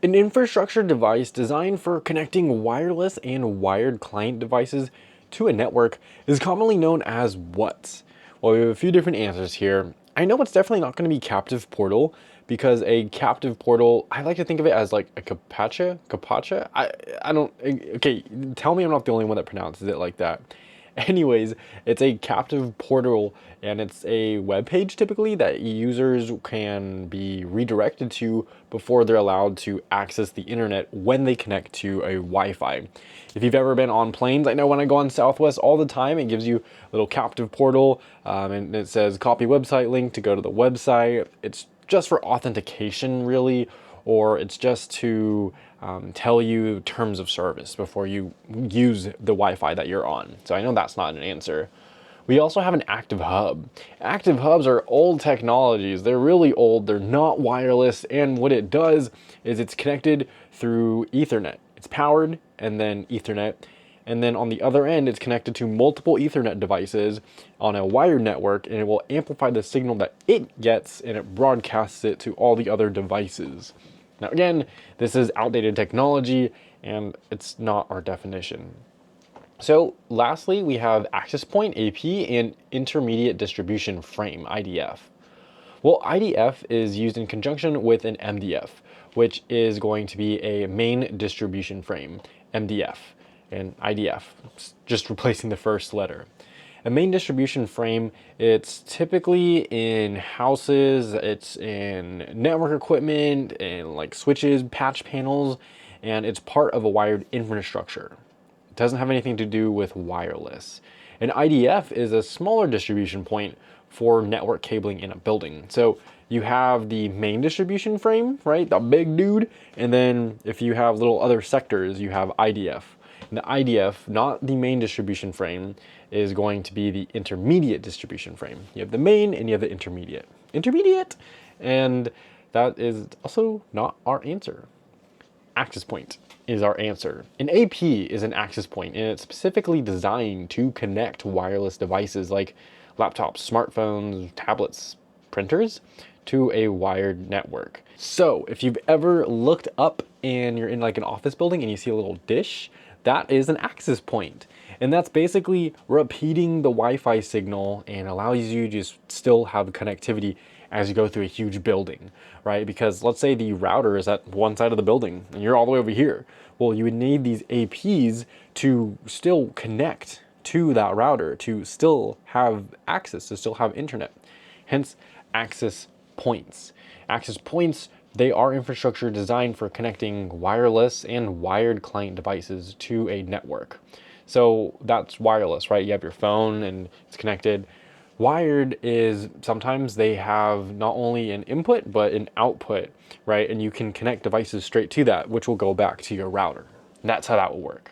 An infrastructure device designed for connecting wireless and wired client devices to a network is commonly known as what? Well, we have a few different answers here. I know it's definitely not going to be captive portal, because a captive portal, I like to think of it as like a capacha. I don't, okay, tell me I'm not the only one that pronounces it like that. Anyways, it's a captive portal, and it's a web page typically that users can be redirected to before they're allowed to access the internet when they connect to a Wi-Fi. If you've ever been on planes, I know when I go on Southwest all the time, it gives you a little captive portal, and it says copy website link to go to the website. It's just for authentication really, or it's just to tell you terms of service before you use the Wi-Fi that you're on. So I know that's not an answer. We also have an active hub. Active hubs are old technologies. They're really old. They're not wireless. And what it does is it's connected through Ethernet. It's powered and then Ethernet. And then on the other end, it's connected to multiple Ethernet devices on a wired network, and it will amplify the signal that it gets, and it broadcasts it to all the other devices. Now again, this is outdated technology, and it's not our definition. So lastly, we have access point, AP, and intermediate distribution frame, IDF. Well, IDF is used in conjunction with an MDF, which is going to be a main distribution frame, MDF, and IDF, just replacing the first letter. A main distribution frame, it's typically in houses, it's in network equipment, and like switches, patch panels, and it's part of a wired infrastructure. It doesn't have anything to do with wireless. An IDF is a smaller distribution point for network cabling in a building. So you have the main distribution frame, right, the big dude, and then if you have little other sectors, you have IDF. And the IDF, not the main distribution frame, is going to be the intermediate distribution frame. You have the main and you have the intermediate. And that is also not our answer. Access point is our answer. An AP is an access point, and it's specifically designed to connect wireless devices like laptops, smartphones, tablets, printers to a wired network. So if you've ever looked up and you're in like an office building and you see a little dish, that is an access point. And that's basically repeating the Wi-Fi signal and allows you to still have connectivity as you go through a huge building, right? Because let's say the router is at one side of the building and you're all the way over here. Well, you would need these APs to still connect to that router, to still have access, to still have internet. Hence, access points. Access points, they are infrastructure designed for connecting wireless and wired client devices to a network. So that's wireless, right? You have your phone and it's connected. Wired is sometimes they have not only an input, but an output, right? And you can connect devices straight to that, which will go back to your router. And that's how that will work.